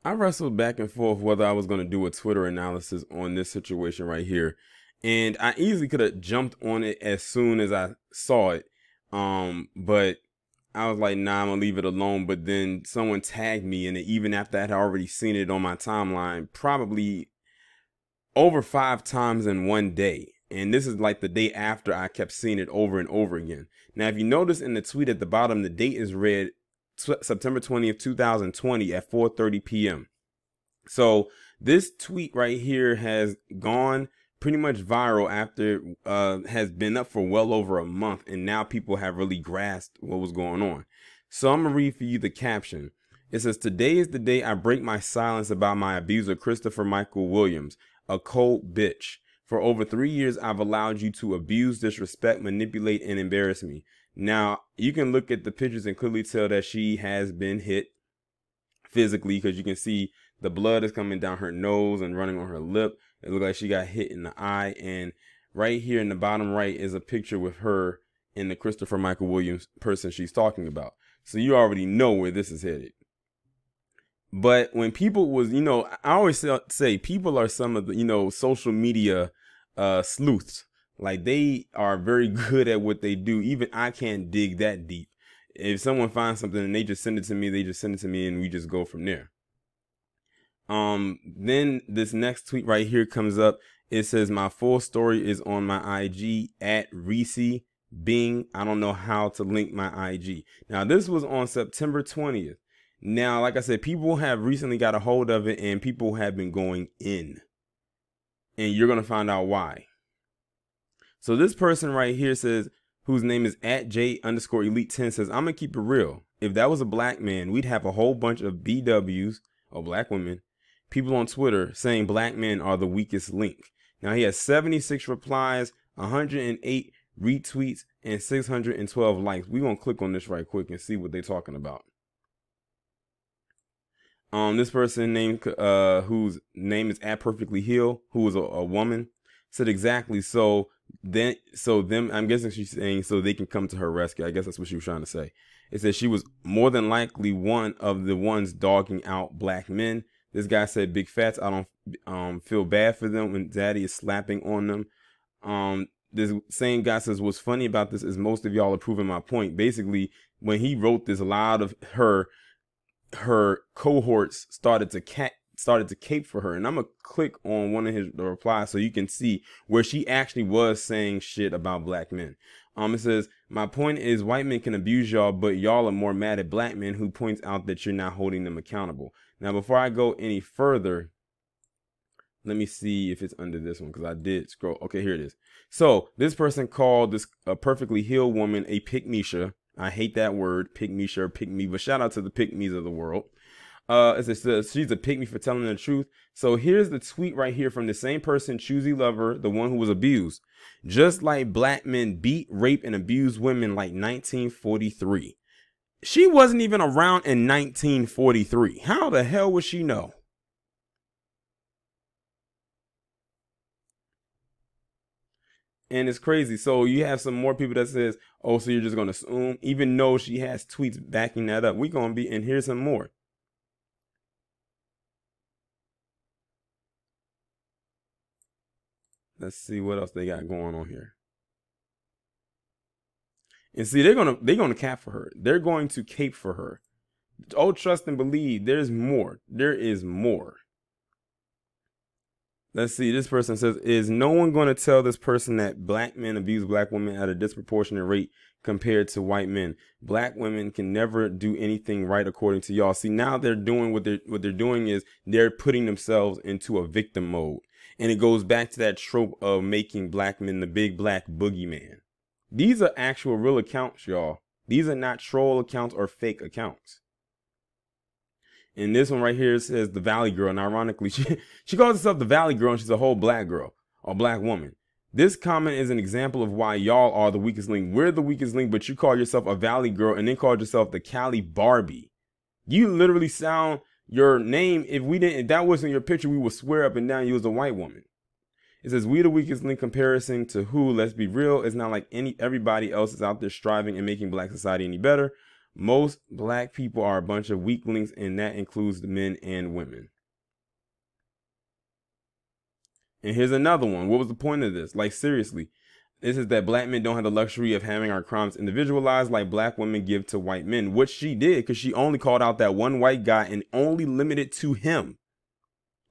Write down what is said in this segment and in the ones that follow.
I wrestled back and forth whether I was going to do a Twitter analysis on this situation right here. And I easily could have jumped on it as soon as I saw it. But I was like, nah, I'm going to leave it alone. But then someone tagged me in it, even after I had already seen it on my timeline, probably over 5 times in one day. And this is like the day after I kept seeing it over and over again. Now, if you notice in the tweet at the bottom, the date is read September 20th, 2020 at 4:30 p.m. So this tweet right here has gone pretty much viral after has been up for well over a month. And now people have really grasped what was going on. So I'm going to read for you the caption. It says, "Today is the day I break my silence about my abuser, Christopher Michael Williams, a cold bitch. For over 3 years, I've allowed you to abuse, disrespect, manipulate, and embarrass me." Now, you can look at the pictures and clearly tell that she has been hit physically, because you can see the blood is coming down her nose and running on her lip. It looks like she got hit in the eye. And right here in the bottom right is a picture with her and the Christopher Michael Williams person she's talking about. So you already know where this is headed. But when people was, I always say people are some of the, social media sleuths. Like, they are very good at what they do. Even I can't dig that deep. If someone finds something and they just send it to me, and we just go from there. Then this next tweet right here comes up. It says, "My full story is on my IG at Reese Bing. I don't know how to link my IG." Now, this was on September 20th. Now, like I said, people have recently got a hold of it and people have been going in. And you're going to find out why. So this person right here says, whose name is at J_Elite10, says, "I'm going to keep it real. If that was a black man, we'd have a whole bunch of BWs, or black women, people on Twitter saying black men are the weakest link." Now, he has 76 replies, 108 retweets, and 612 likes. We're going to click on this right quick and see what they're talking about. This person named, whose name is at Perfectly Healed, who is a woman, said exactly. So them, I'm guessing she's saying so they can come to her rescue. I guess that's what she was trying to say. It says she was more than likely one of the ones dogging out black men. This guy said, "Big fats, I don't feel bad for them when daddy is slapping on them." This same guy says, "What's funny about this is most of y'all are proving my point." Basically, when he wrote this, a lot of her cohorts started to cape for her. And I'm gonna click on one of the replies so you can see where she actually was saying shit about black men. It says, "My point is white men can abuse y'all, but y'all are more mad at black men," who points out that you're not holding them accountable. Now, before I go any further, let me see if it's under this one, because I did scroll. Okay, here it is. So this person called this perfectly healed woman a pick-me-sha. I hate that word, pick-me-sha or pick-me, but shout out to the pick-me's of the world. It says she's a pick-me for telling the truth. So here's the tweet right here from the same person, Choosy Lover, the one who was abused. "Just like black men beat, rape, and abuse women like 1943. She wasn't even around in 1943. How the hell would she know? And it's crazy. So you have some more people that says, "Oh, so you're just going to assume," even though she has tweets backing that up. We're going to be, and here's some more. Let's see what else they got going on here. And see, they're gonna cap for her. They're going to cape for her. Oh, trust and believe. There's more. There is more. Let's see. This person says, "Is no one going to tell this person that black men abuse black women at a disproportionate rate compared to white men? Black women can never do anything right according to y'all." See, now they're doing what they're doing is they're putting themselves into a victim mode. And it goes back to that trope of making black men the big black boogeyman. These are actual real accounts, y'all. These are not troll accounts or fake accounts. And this one right here says the Valley Girl. And ironically, she calls herself the Valley Girl, and she's a whole black girl or black woman. This comment is an example of why y'all are the weakest link. We're the weakest link, but you call yourself a Valley Girl and then called yourself the Cali Barbie. You literally sound your name. If that wasn't your picture, we would swear up and down you was a white woman. It says, "We the weakest link comparison to who? Let's be real. It's not like everybody else is out there striving and making black society any better. Most black people are a bunch of weaklings, and that includes the men and women. And here's another one. What was the point of this? Like, seriously, this is that black men don't have the luxury of having our crimes individualized like black women give to white men, which she did, because she only called out that one white guy and only limited to him,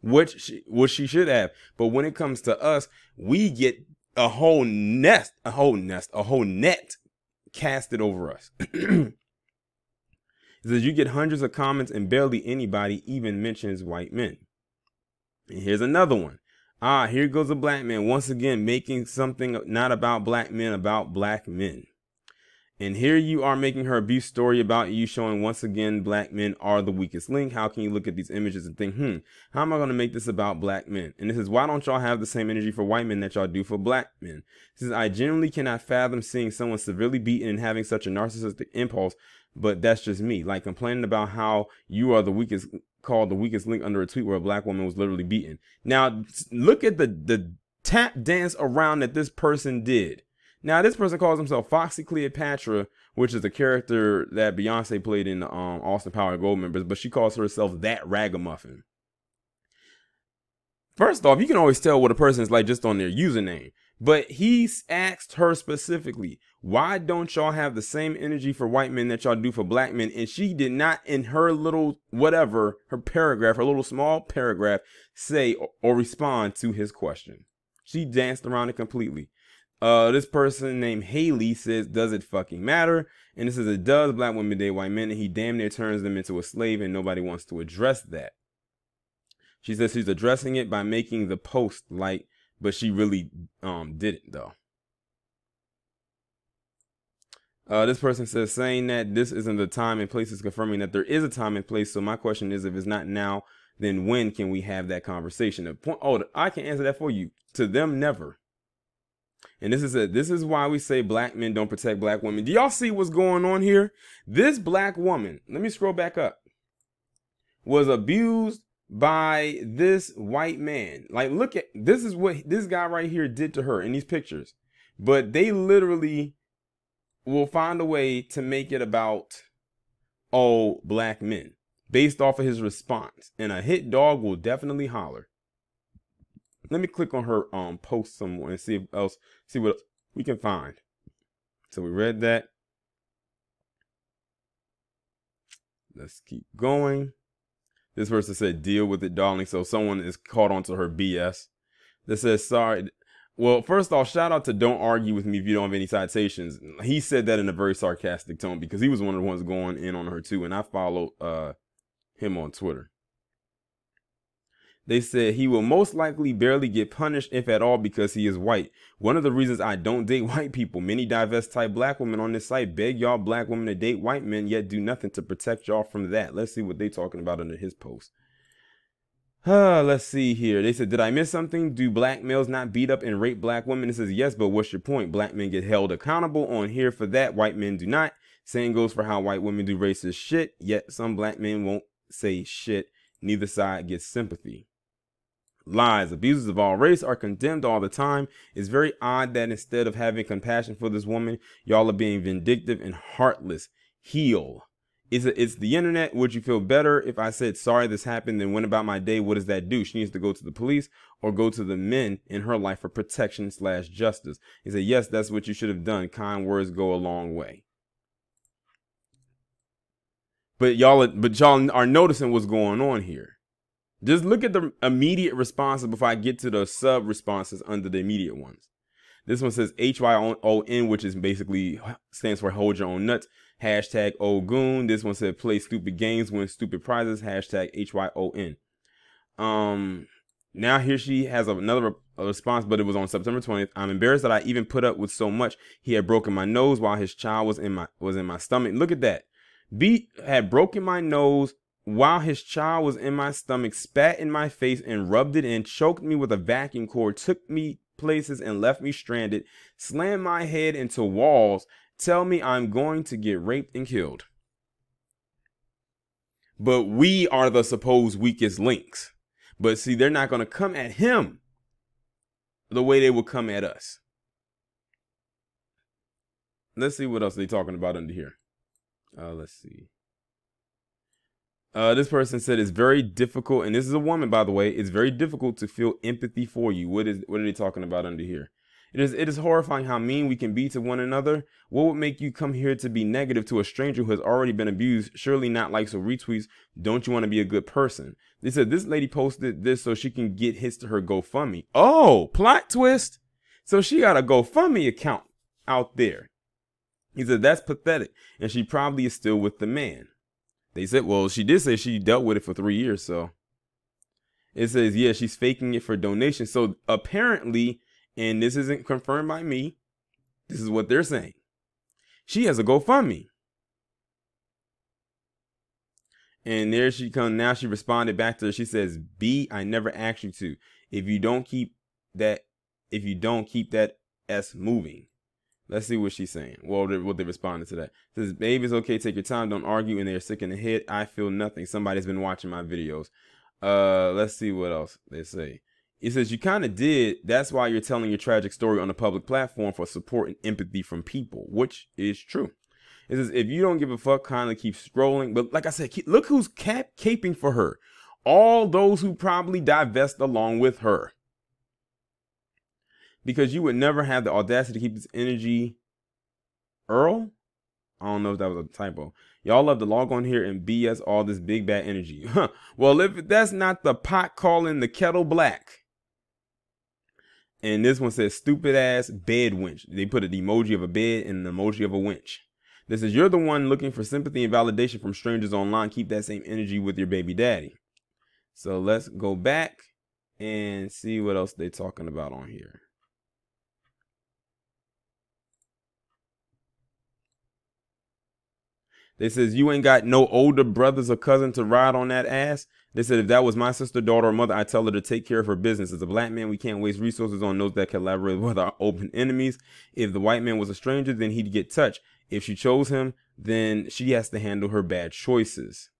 which she should have. But when it comes to us, we get a whole net casted over us. It says you get hundreds of comments and barely anybody even mentions white men. And here's another one. Here goes a black man once again making something not about black men about black men. And here you are making her abuse story about you, showing once again black men are the weakest link. How can you look at these images and think, how am I going to make this about black men? And this is, why don't y'all have the same energy for white men that y'all do for black men? This is, I genuinely cannot fathom seeing someone severely beaten and having such a narcissistic impulse, but that's just me. Like complaining about how you are the weakest, called the weakest link under a tweet where a black woman was literally beaten. Now look at the tap dance around that this person did. Now this person calls himself Foxy Cleopatra, which is a character that Beyonce played in the Austin Power Gold Members, but she calls herself that ragamuffin. First off, you can always tell what a person is like just on their username. But he asked her specifically, why don't y'all have the same energy for white men that y'all do for black men? And she did not, in her little whatever, her paragraph, her little small paragraph, say or respond to his question. She danced around it completely. This person named Haley says, does it fucking matter? And it says it does. Black women date white men, and he damn near turns them into a slave, and nobody wants to address that. She says she's addressing it by making the post like, but she really didn't though. This person says, saying that this isn't the time and place is confirming that there is a time and place. So my question is, if it's not now, then when can we have that conversation? I can answer that for you. To them, never. And this is it. This is why we say black men don't protect black women. Do y'all see what's going on here? This black woman, let me scroll back up, was abused by this white man. Like, look at, this is what this guy right here did to her in these pictures. But they literally will find a way to make it about all black men based off of his response. And a hit dog will definitely holler. Let me click on her post somewhere and see what else we can find. So we read that. Let's keep going. This person said, deal with it, darling. So someone is caught onto her BS. This says, sorry. Well, first off, shout out to Don't Argue With Me If You Don't Have Any Citations. He said that in a very sarcastic tone because he was one of the ones going in on her too. And I followed him on Twitter. They said he will most likely barely get punished, if at all, because he is white. One of the reasons I don't date white people. Many divest type black women on this site beg y'all black women to date white men, yet do nothing to protect y'all from that. Let's see what they talking about under his post. Let's see here. They said, did I miss something? Do black males not beat up and rape black women? It says, yes, but what's your point? Black men get held accountable on here for that. White men do not. Same goes for how white women do racist shit, yet some black men won't say shit. Neither side gets sympathy. Lies. Abusers of all race are condemned all the time. It's very odd that instead of having compassion for this woman, y'all are being vindictive and heartless. Heal. It's the internet. Would you feel better if I said, sorry this happened, then went about my day? What does that do? She needs to go to the police or go to the men in her life for protection / justice. He said, yes, that's what you should have done. Kind words go a long way. But y'all are noticing what's going on here. Just look at the immediate responses before I get to the sub responses under the immediate ones. This one says HYON, which is basically stands for hold your own nuts. Hashtag Ogoon. This one said play stupid games, win stupid prizes. Hashtag HYON. Now here she has another response, but it was on September 20th. I'm embarrassed that I even put up with so much. He had broken my nose while his child was in my stomach. Look at that. B had broken my nose while his child was in my stomach, spat in my face and rubbed it in, choked me with a vacuum cord, took me places and left me stranded, slammed my head into walls, tell me I'm going to get raped and killed. But we are the supposed weakest links. But see, they're not going to come at him the way they will come at us. Let's see what else they're talking about under here. Let's see. This person said it's very difficult, and this is a woman, by the way. It's very difficult to feel empathy for you. What are they talking about under here? It is horrifying how mean we can be to one another. What would make you come here to be negative to a stranger who has already been abused? Surely not likes or retweets. Don't you want to be a good person? They said this lady posted this so she can get hits to her GoFundMe. Oh, plot twist. So she got a GoFundMe account out there. He said that's pathetic, and she probably is still with the man. They said, well, she did say she dealt with it for 3 years, so. It says, yeah, she's faking it for donations. So apparently, and this isn't confirmed by me, this is what they're saying. She has a GoFundMe. And there she comes. Now she responded back to her. She says, B, I never asked you to. If you don't keep that S moving. Let's see what she's saying. Well, what they responded to that. It says, babe, it's okay. Take your time. Don't argue. And they're sick in the head. I feel nothing. Somebody's been watching my videos. Let's see what else they say. It says, you kind of did. That's why you're telling your tragic story on a public platform for support and empathy from people, which is true. It says, if you don't give a fuck, kindly keep scrolling. But like I said, look who's caping for her. All those who probably divest along with her. Because you would never have the audacity to keep this energy. Earl? I don't know if that was a typo. Y'all love to log on here and BS all this big bad energy. Huh. Well, if that's not the pot calling the kettle black. And this one says stupid ass bed winch. They put an emoji of a bed and an emoji of a winch. This is, you're the one looking for sympathy and validation from strangers online. Keep that same energy with your baby daddy. So let's go back and see what else they're talking about on here. They says, you ain't got no older brothers or cousin to ride on that ass. They said, if that was my sister, daughter, or mother, I'd tell her to take care of her business. As a black man, we can't waste resources on those that collaborate with our open enemies. If the white man was a stranger, then he'd get touched. If she chose him, then she has to handle her bad choices.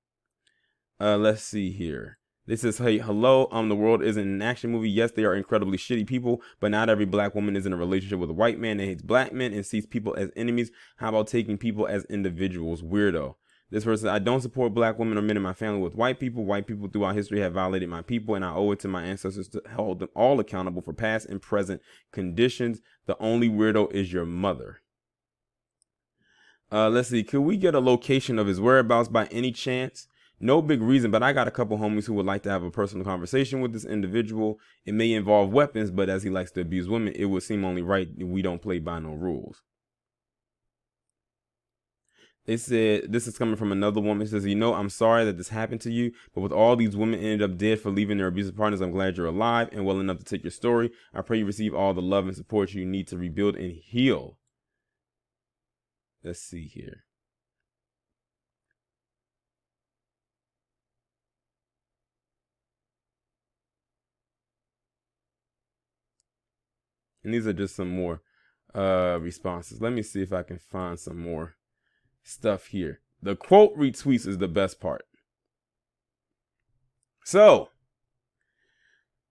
Let's see here. This says, hey, hello, the world isn't an action movie. Yes, they are incredibly shitty people, but not every black woman is in a relationship with a white man that hates black men and sees people as enemies. How about taking people as individuals? Weirdo. This person, I don't support black women or men in my family with white people. White people throughout history have violated my people, and I owe it to my ancestors to hold them all accountable for past and present conditions. The only weirdo is your mother. Let's see. Could we get a location of his whereabouts by any chance? No big reason, but I got a couple homies who would like to have a personal conversation with this individual. It may involve weapons, but as he likes to abuse women, it would seem only right that we don't play by no rules. They said, this is coming from another woman. It says, you know, I'm sorry that this happened to you, but with all these women ended up dead for leaving their abusive partners, I'm glad you're alive and well enough to take your story. I pray you receive all the love and support you need to rebuild and heal. Let's see here. And these are just some more responses. Let me see if I can find some more stuff here. The quote retweets is the best part. So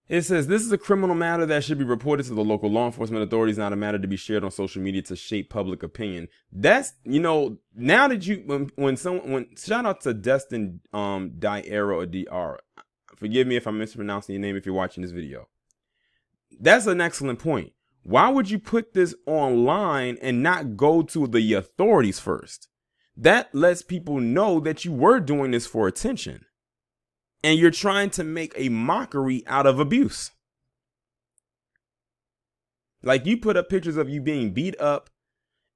it says, this is a criminal matter that should be reported to the local law enforcement authorities, not a matter to be shared on social media to shape public opinion. That's, you know, now that you, when shout out to Destin Diarra or Diarra. Forgive me if I'm mispronouncing your name if you're watching this video. That's an excellent point. Why would you put this online and not go to the authorities first? That lets people know that you were doing this for attention. And you're trying to make a mockery out of abuse. Like, you put up pictures of you being beat up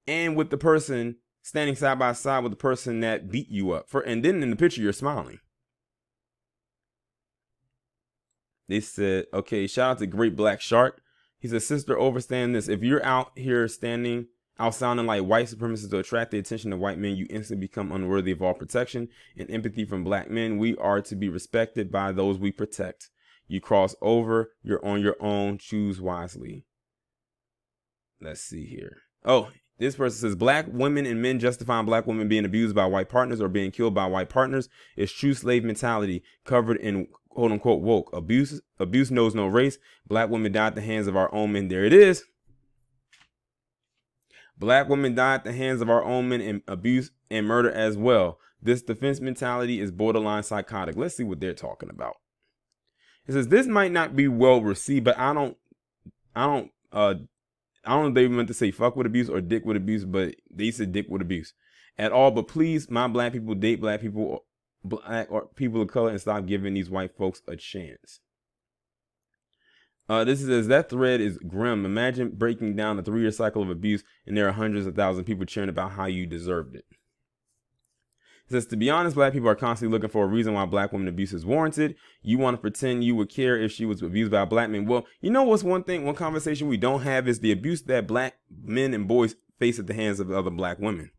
and with the person standing side by side with the person that beat you up. And then in the picture, you're smiling. They said, okay, shout out to Great Black Shark. He said, sister, overstand this. If you're out here sounding like white supremacists to attract the attention of white men, you instantly become unworthy of all protection and empathy from black men. We are to be respected by those we protect. You cross over, you're on your own, choose wisely. Let's see here. Oh, this person says, black women and men justifying black women being abused by white partners or being killed by white partners is true slave mentality covered in quote unquote woke. Abuse knows no race. Black women died at the hands of our own men. There it is. Black women die at the hands of our own men in abuse and murder as well. This defense mentality is borderline psychotic. Let's see what they're talking about. It says this might not be well received, but I don't know if they meant to say fuck with abuse or dick with abuse, but they said dick with abuse at all. But please, my black people, date black people, black or people of color, and stop giving these white folks a chance. This says that thread is grim. Imagine breaking down a 3-year cycle of abuse, and there are hundreds of thousands of people cheering about how you deserved it. It says, to be honest, black people are constantly looking for a reason why black women abuse is warranted. You want to pretend you would care if she was abused by a black man. Well, you know what's one conversation we don't have is the abuse that black men and boys face at the hands of other black women.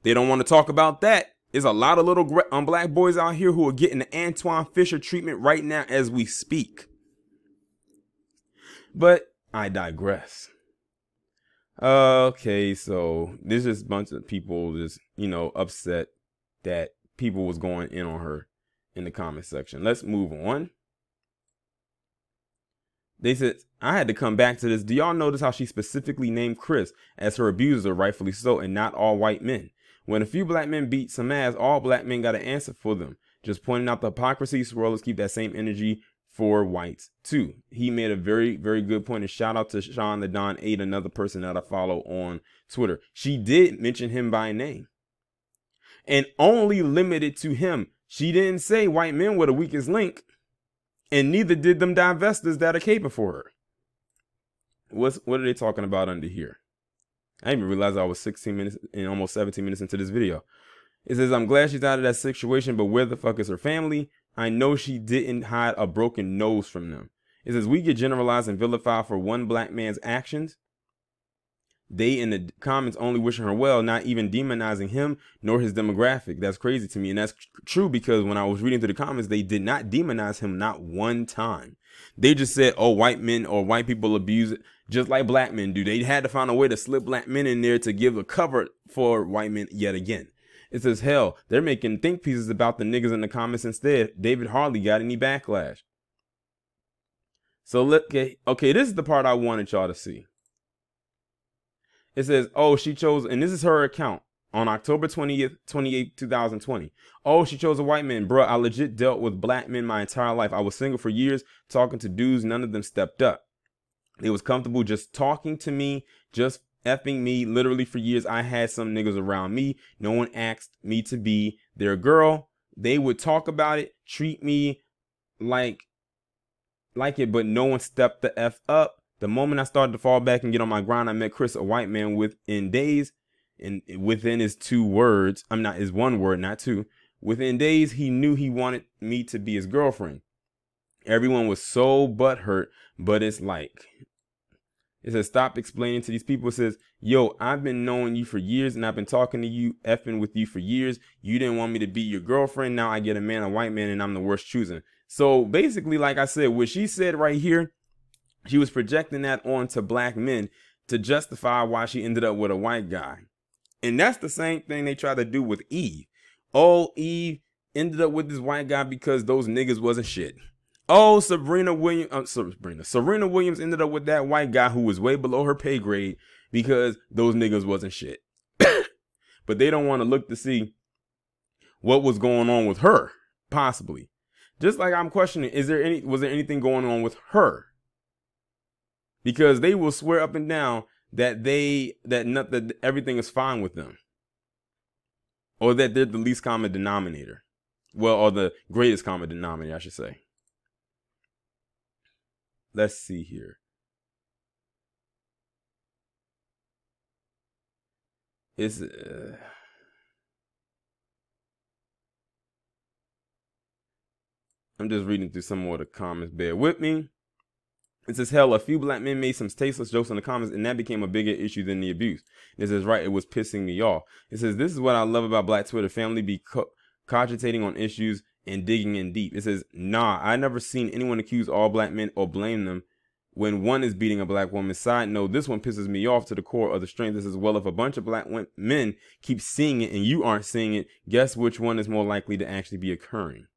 They don't want to talk about that. There's a lot of little black boys out here who are getting the Antoine Fisher treatment right now as we speak. But I digress. Okay, so there's just a bunch of people just, upset that people was going in on her in the comment section. Let's move on. They said, I had to come back to this. Do y'all notice how she specifically named Chris as her abuser, rightfully so, and not all white men? When a few black men beat some ass, all black men got an answer for them. Just pointing out the hypocrisy. Swirlers keep that same energy for whites too. He made a very, very good point. And shout out to Sean the Don 8, another person that I follow on Twitter. She did mention him by name and only limited to him. She didn't say white men were the weakest link, and neither did them divestors that are caping for her. What are they talking about under here? I didn't even realize I was 16 minutes and almost 17 minutes into this video. It says, I'm glad she's out of that situation, but where the fuck is her family? I know she didn't hide a broken nose from them. It says, we get generalized and vilified for one black man's actions. They in the comments only wishing her well, not even demonizing him nor his demographic. That's crazy to me. And that's true because when I was reading through the comments, they did not demonize him not one time. They just said, oh, white men or white people abuse it just like black men do. They had to find a way to slip black men in there to give a cover for white men yet again. It says, hell, they're making think pieces about the niggas in the comments instead. David hardly got any backlash. So look, okay, this is the part I wanted y'all to see. It says, oh, she chose, and this is her account on October 20th, 2020. Oh, she chose a white man. Bruh, I legit dealt with black men my entire life. I was single for years, talking to dudes. None of them stepped up. They was comfortable just talking to me, just effing me. Literally for years, I had some niggas around me. No one asked me to be their girl. They would talk about it, treat me like it, but no one stepped the F up. The moment I started to fall back and get on my grind, I met Chris, a white man within days, and within his 2 words, his 1 word, not 2. Within days, he knew he wanted me to be his girlfriend. Everyone was so butthurt, but it's like, it says, stop explaining to these people. It says, yo, I've been knowing you for years and I've been talking to you, effing with you for years. You didn't want me to be your girlfriend. Now I get a white man, and I'm the worst choosing. So basically, like I said, what she said right here, she was projecting that onto black men to justify why she ended up with a white guy. And that's the same thing they tried to do with Eve. Oh, Eve ended up with this white guy because those niggas wasn't shit. Oh, Serena Williams ended up with that white guy who was way below her pay grade because those niggas wasn't shit. But they don't want to look to see what was going on with her, possibly. Just like I'm questioning, was there anything going on with her? Because they will swear up and down that that everything is fine with them, or that they're the least common denominator. Well, or the greatest common denominator, I should say. Let's see here. I'm just reading through some more of the comments. Bear with me. It says, hell, a few black men made some tasteless jokes in the comments, and that became a bigger issue than the abuse. It says, right, it was pissing me off. It says, this is what I love about black Twitter. Family be cogitating on issues and digging in deep. It says, nah, I never seen anyone accuse all black men or blame them when one is beating a black woman. Side note, this one pisses me off to the core of the strength. This is, well, if a bunch of black men keep seeing it and you aren't seeing it, guess which one is more likely to actually be occurring?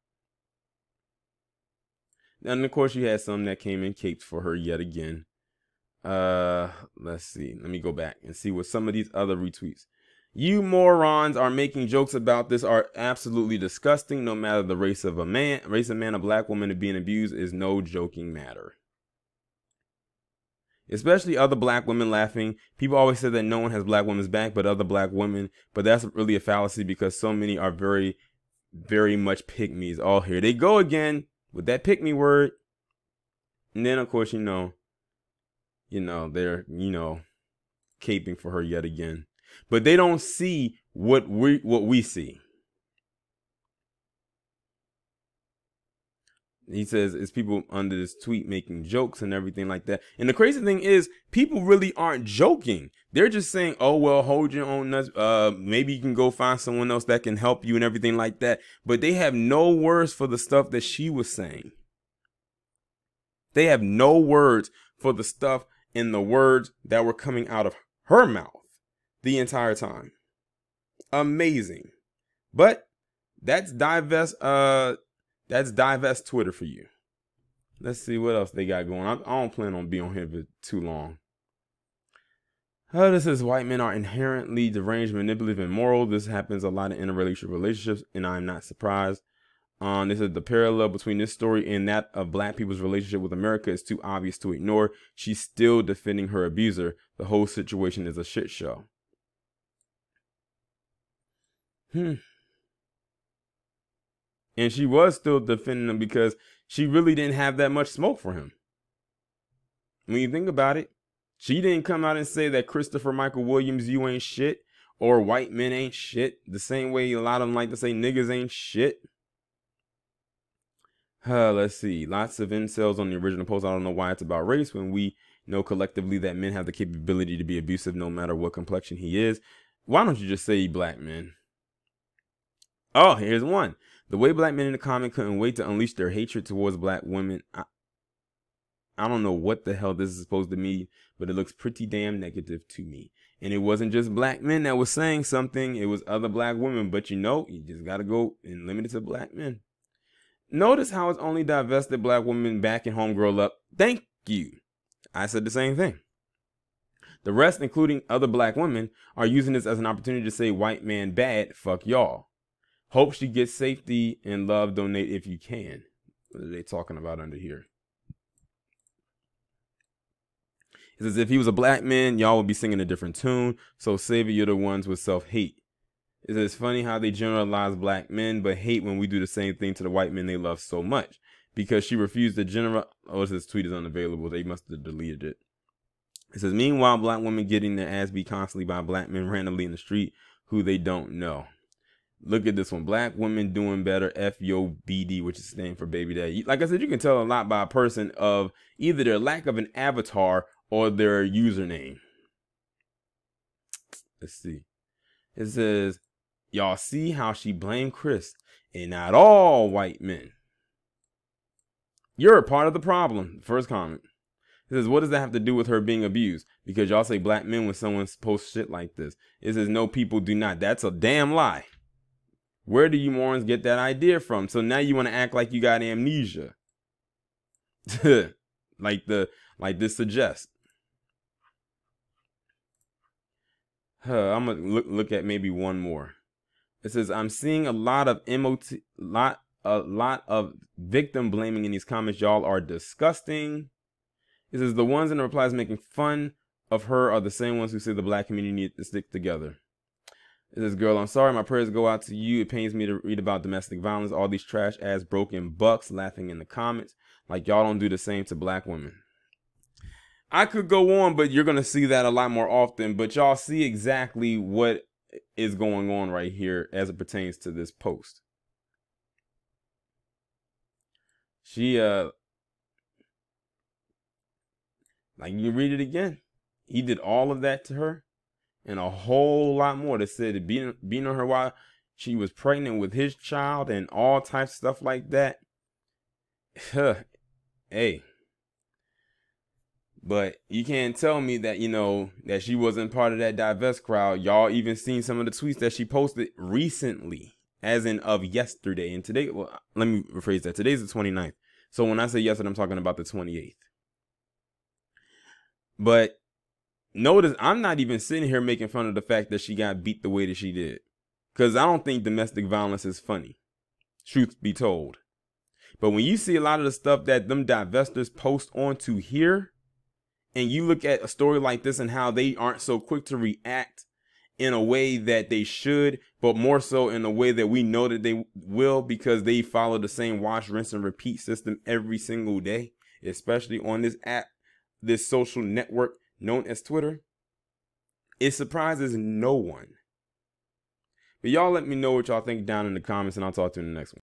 And of course, you had some that came in capes for her yet again. Let's see. Let me go back and see what some of these other retweets. You morons are making jokes about this are absolutely disgusting. No matter the race of man, a black woman being abused is no joking matter. Especially other black women laughing. People always say that no one has black women's back but other black women. But that's really a fallacy because so many are very, very much pygmies. Oh, here they go again with that pygmy word. And then, of course, they're, caping for her yet again. But they don't see what we see. He says it's people under this tweet making jokes and everything like that. And the crazy thing is people really aren't joking. They're just saying, oh, well, hold your own nuts. Maybe you can go find someone else that can help you and everything like that. But they have no words for the stuff that she was saying. They have no words for the stuff and the words that were coming out of her mouth the entire time. Amazing. But that's Divest Twitter for you. Let's see what else they got going on. I don't plan on being on here for too long. This is white men are inherently deranged, manipulative, and immoral. This happens a lot in interracial relationships, and I'm not surprised. This is the parallel between this story and that of black people's relationship with America is too obvious to ignore. She's still defending her abuser. The whole situation is a shit show. And she was still defending him because she really didn't have that much smoke for him. When you think about it, she didn't come out and say that Christopher Michael Williams, you ain't shit, or white men ain't shit, the same way a lot of them like to say niggas ain't shit. Let's see. Lots of incels on the original post. I don't know why it's about race when we know collectively that men have the capability to be abusive no matter what complexion he is. Why don't you just say black men? Oh, here's one. The way black men in the comment couldn't wait to unleash their hatred towards black women. I don't know what the hell this is supposed to mean, but it looks pretty damn negative to me. And it wasn't just black men that was saying something. It was other black women. But you just got to go and limit it to black men. Notice how it's only divested black women backing homegirl up. Thank you. I said the same thing. The rest, including other black women, are using this as an opportunity to say white man bad, fuck y'all. Hope she gets safety and love, donate if you can. What are they talking about under here? It says if he was a black man, y'all would be singing a different tune. So save it, you're the ones with self-hate. It says it's funny how they generalize black men, but hate when we do the same thing to the white men they love so much. Because she refused to this tweet is unavailable. They must have deleted it. It says, meanwhile, black women getting their ass beat constantly by black men randomly in the street who they don't know. Look at this one. Black women doing better. FYOBD, which is standing for baby daddy. Like I said, you can tell a lot by a person of either their lack of an avatar or their username. Let's see. It says, y'all see how she blamed Chris and not all white men. You're a part of the problem. First comment. It says, what does that have to do with her being abused? Because y'all say black men when someone posts shit like this. It says, no, people do not. That's a damn lie. Where do you morons get that idea from? So now you want to act like you got amnesia. like this suggests. I'm going to look at maybe one more. It says, I'm seeing a lot of victim blaming in these comments. Y'all are disgusting. It says the ones in the replies making fun of her are the same ones who say the black community need to stick together. It says, girl, I'm sorry. My prayers go out to you. It pains me to read about domestic violence. All these trash ass broken bucks laughing in the comments. Like y'all don't do the same to black women. I could go on, but you're going to see that a lot more often. But y'all see exactly what is going on right here as it pertains to this post. She, like you read it again. He did all of that to her. And a whole lot more that said being on her while she was pregnant with his child and all types of stuff like that. Hey. But you can't tell me that, that she wasn't part of that divest crowd. Y'all even seen some of the tweets that she posted recently, as in of yesterday. And today, well, let me rephrase that. Today's the 29th. So when I say yesterday, I'm talking about the 28th. But notice I'm not even sitting here making fun of the fact that she got beat the way that she did. Because I don't think domestic violence is funny, truth be told. But when you see a lot of the stuff that them divestors post onto here, and you look at a story like this and how they aren't so quick to react in a way that they should, but more so in a way that we know that they will, because they follow the same wash, rinse, and repeat system every single day, especially on this app, this social network known as Twitter. It surprises no one. But y'all let me know what y'all think down in the comments, and I'll talk to you in the next one.